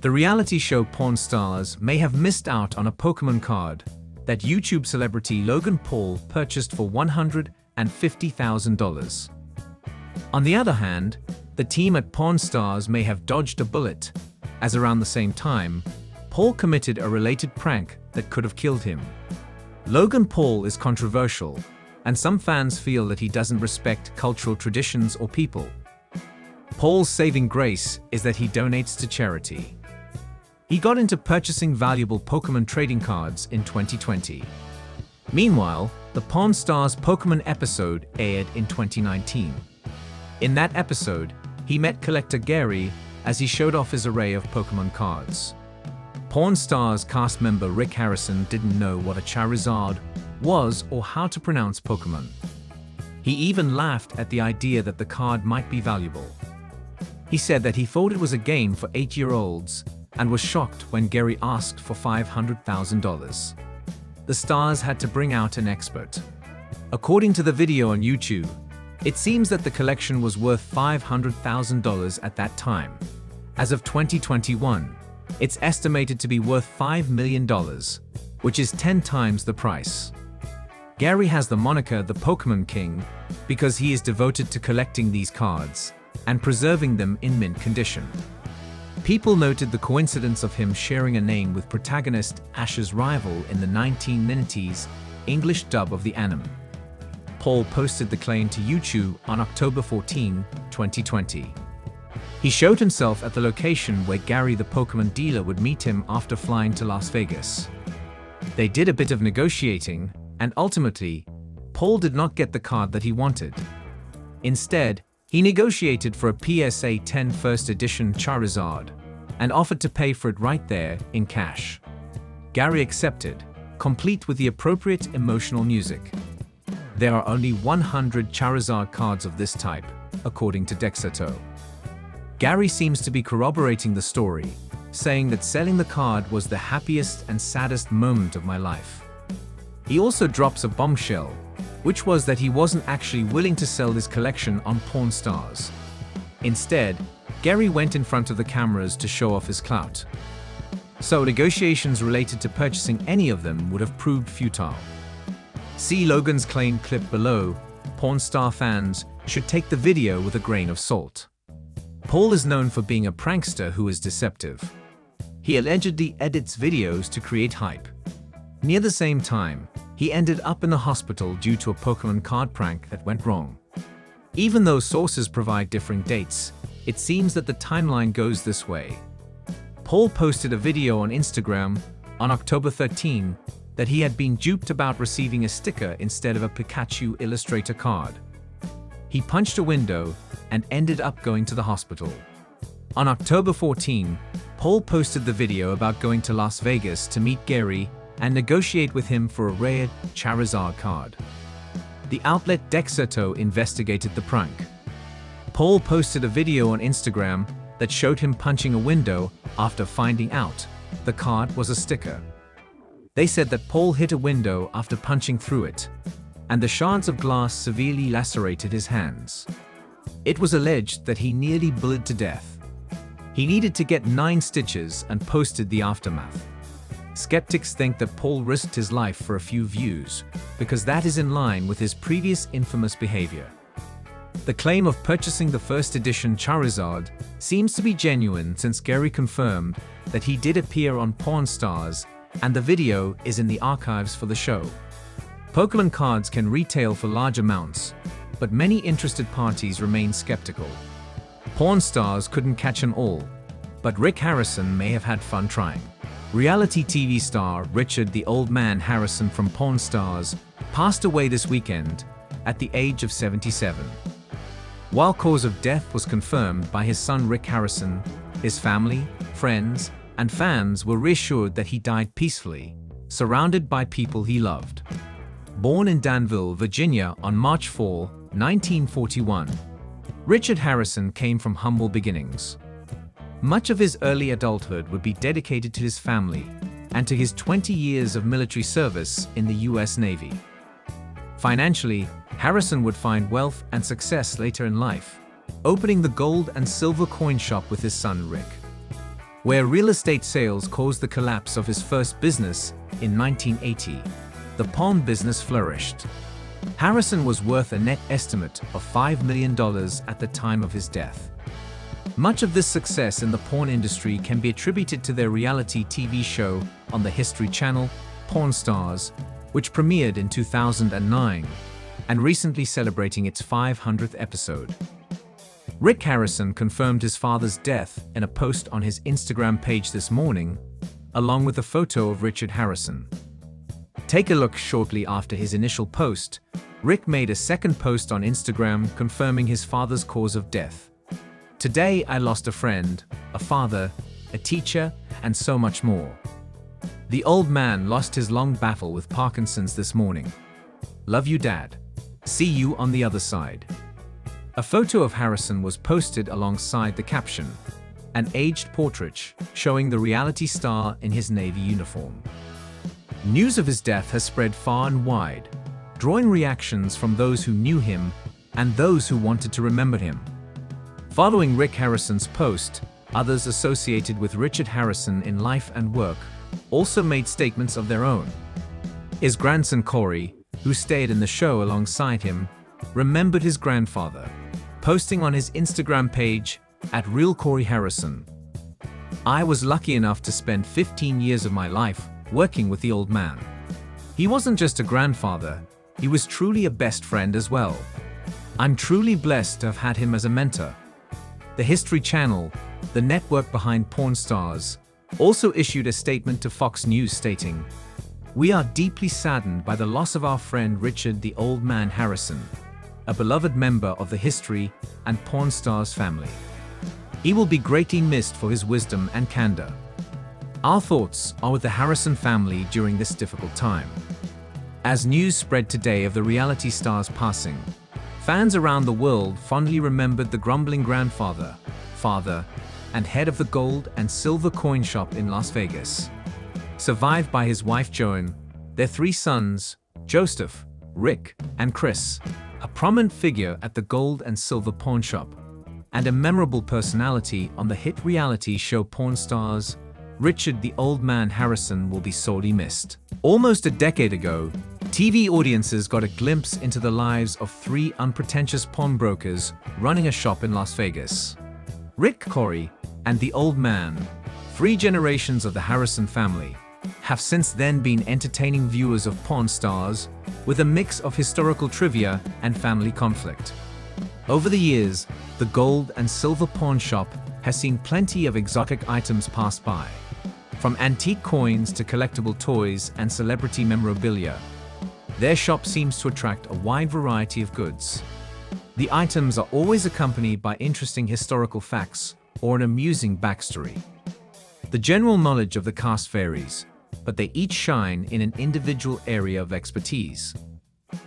The reality show Pawn Stars may have missed out on a Pokémon card that YouTube celebrity Logan Paul purchased for $150,000. On the other hand, the team at Pawn Stars may have dodged a bullet, as around the same time, Paul committed a related prank that could have killed him. Logan Paul is controversial, and some fans feel that he doesn't respect cultural traditions or people. Paul's saving grace is that he donates to charity. He got into purchasing valuable Pokémon trading cards in 2020. Meanwhile, the Pawn Stars Pokémon episode aired in 2019. In that episode, he met collector Gary as he showed off his array of Pokémon cards. Pawn Stars cast member Rick Harrison didn't know what a Charizard was or how to pronounce Pokémon. He even laughed at the idea that the card might be valuable. He said that he thought it was a game for 8-year-olds and was shocked when Gary asked for $500,000. The stars had to bring out an expert. According to the video on YouTube, it seems that the collection was worth $500,000 at that time. As of 2021, it's estimated to be worth $5 million, which is 10 times the price. Gary has the moniker the Pokémon King because he is devoted to collecting these cards and preserving them in mint condition. People noted the coincidence of him sharing a name with protagonist Ash's rival in the 1990s English dub of the anime. Paul posted the claim to YouTube on October 14, 2020. He showed himself at the location where Gary the Pokémon dealer would meet him after flying to Las Vegas. They did a bit of negotiating, and ultimately, Paul did not get the card that he wanted. Instead, he negotiated for a PSA 10 first edition Charizard and offered to pay for it right there in cash. Gary accepted, complete with the appropriate emotional music. There are only 100 Charizard cards of this type, according to Dexerto. Gary seems to be corroborating the story, saying that selling the card was the happiest and saddest moment of my life. He also drops a bombshell, which was that he wasn't actually willing to sell this collection on Pawn Stars. Instead, Gary went in front of the cameras to show off his clout. So negotiations related to purchasing any of them would have proved futile. See Logan's claim clip below. Pawn Star fans should take the video with a grain of salt. Paul is known for being a prankster who is deceptive. He allegedly edits videos to create hype. Near the same time, he ended up in the hospital due to a Pokémon card prank that went wrong. Even though sources provide differing dates, it seems that the timeline goes this way. Paul posted a video on Instagram on October 13 that he had been duped about receiving a sticker instead of a Pikachu Illustrator card. He punched a window and ended up going to the hospital. On October 14, Paul posted the video about going to Las Vegas to meet Gary and negotiate with him for a rare Charizard card. The outlet Dexerto investigated the prank. Paul posted a video on Instagram that showed him punching a window after finding out the card was a sticker. They said that Paul hit a window after punching through it, and the shards of glass severely lacerated his hands. It was alleged that he nearly bled to death. He needed to get 9 stitches and posted the aftermath. Skeptics think that Paul risked his life for a few views, because that is in line with his previous infamous behavior. The claim of purchasing the first edition Charizard seems to be genuine since Gary confirmed that he did appear on Pawn Stars and the video is in the archives for the show. Pokémon cards can retail for large amounts, but many interested parties remain skeptical. Pawn Stars couldn't catch 'em all, but Rick Harrison may have had fun trying. Reality TV star Richard the Old Man Harrison from Pawn Stars passed away this weekend at the age of 77. While cause of death was confirmed by his son Rick Harrison, his family, friends, and fans were reassured that he died peacefully, surrounded by people he loved. Born in Danville, Virginia on March 4, 1941, Richard Harrison came from humble beginnings. Much of his early adulthood would be dedicated to his family and to his 20 years of military service in the U.S. Navy. Financially, Harrison would find wealth and success later in life, opening the gold and silver coin shop with his son Rick. where real estate sales caused the collapse of his first business in 1980. The pawn business flourished. Harrison was worth a net estimate of $5 million at the time of his death. Much of this success in the pawn industry can be attributed to their reality TV show on the History Channel, Pawn Stars, which premiered in 2009 and recently celebrating its 500th episode. Rick Harrison confirmed his father's death in a post on his Instagram page this morning, along with a photo of Richard Harrison. Take a look. Shortly after his initial post, Rick made a second post on Instagram confirming his father's cause of death. "Today I lost a friend, a father, a teacher, and so much more. The old man lost his long battle with Parkinson's this morning. Love you, Dad. See you on the other side." A photo of Harrison was posted alongside the caption, an aged portrait showing the reality star in his Navy uniform. News of his death has spread far and wide, drawing reactions from those who knew him and those who wanted to remember him. Following Rick Harrison's post, others associated with Richard Harrison in life and work also made statements of their own. His grandson Corey, who stayed in the show alongside him, remembered his grandfather, posting on his Instagram page @RealCoreyHarrison. "I was lucky enough to spend 15 years of my life working with the old man. He wasn't just a grandfather, he was truly a best friend as well. I'm truly blessed to have had him as a mentor." The History Channel, the network behind Pawn Stars, also issued a statement to Fox News stating, "We are deeply saddened by the loss of our friend Richard the Old Man Harrison, a beloved member of the History and Pawn Stars family. He will be greatly missed for his wisdom and candor. Our thoughts are with the Harrison family during this difficult time." As news spread today of the reality star's passing, fans around the world fondly remembered the grumbling grandfather, father, and head of the gold and silver coin shop in Las Vegas. Survived by his wife Joan, their 3 sons, Joseph, Rick, and Chris, a prominent figure at the gold and silver pawn shop, and a memorable personality on the hit reality show Pawn Stars, Richard the Old Man Harrison will be sorely missed. Almost a decade ago, TV audiences got a glimpse into the lives of 3 unpretentious pawnbrokers running a shop in Las Vegas. Rick, Corey, and the Old Man, 3 generations of the Harrison family, have since then been entertaining viewers of Pawn Stars with a mix of historical trivia and family conflict. Over the years, the gold and silver pawn shop has seen plenty of exotic items pass by, from antique coins to collectible toys and celebrity memorabilia. Their shop seems to attract a wide variety of goods. The items are always accompanied by interesting historical facts or an amusing backstory. The general knowledge of the cast varies, but they each shine in an individual area of expertise.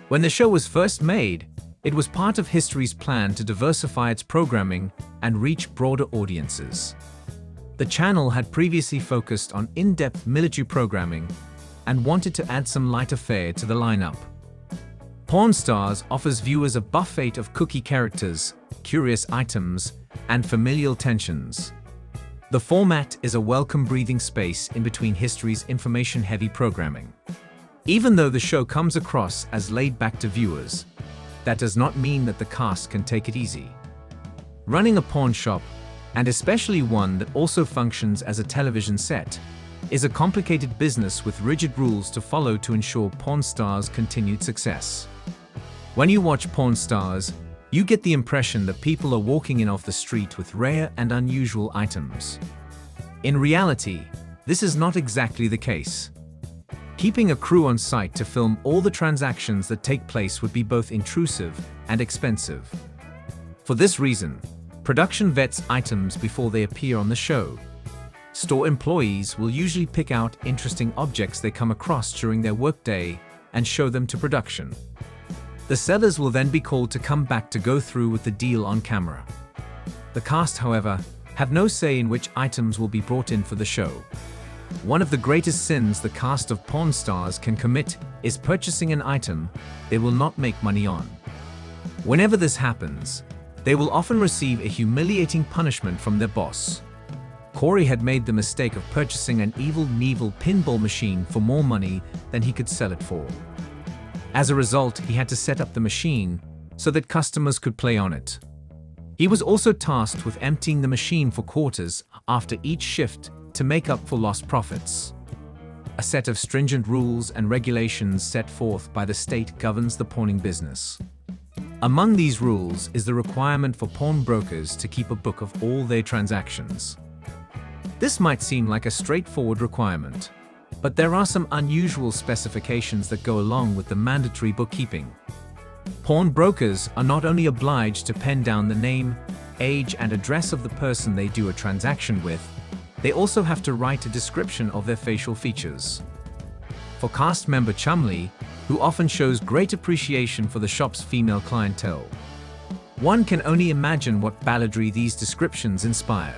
When the show was first made, it was part of History's plan to diversify its programming and reach broader audiences. The channel had previously focused on in-depth military programming and wanted to add some lighter fare to the lineup. Pawn Stars offers viewers a buffet of kooky characters, curious items, and familial tensions. The format is a welcome breathing space in between History's information-heavy programming. Even though the show comes across as laid back to viewers, that does not mean that the cast can take it easy. Running a pawn shop, and especially one that also functions as a television set, is a complicated business with rigid rules to follow to ensure Pawn Stars' continued success. When you watch Pawn Stars, you get the impression that people are walking in off the street with rare and unusual items. In reality, this is not exactly the case. Keeping a crew on site to film all the transactions that take place would be both intrusive and expensive. For this reason, production vets items before they appear on the show. Store employees will usually pick out interesting objects they come across during their workday and show them to production. The sellers will then be called to come back to go through with the deal on camera. The cast, however, have no say in which items will be brought in for the show. One of the greatest sins the cast of Pawn Stars can commit is purchasing an item they will not make money on. Whenever this happens, they will often receive a humiliating punishment from their boss. Corey had made the mistake of purchasing an Evil Knievel pinball machine for more money than he could sell it for. As a result, he had to set up the machine so that customers could play on it. He was also tasked with emptying the machine for quarters after each shift to make up for lost profits. A set of stringent rules and regulations set forth by the state governs the pawning business. Among these rules is the requirement for pawnbrokers to keep a book of all their transactions. This might seem like a straightforward requirement, but there are some unusual specifications that go along with the mandatory bookkeeping. Pawnbrokers are not only obliged to pen down the name, age, and address of the person they do a transaction with, they also have to write a description of their facial features. For cast member Chumlee, who often shows great appreciation for the shop's female clientele, one can only imagine what balladry these descriptions inspire.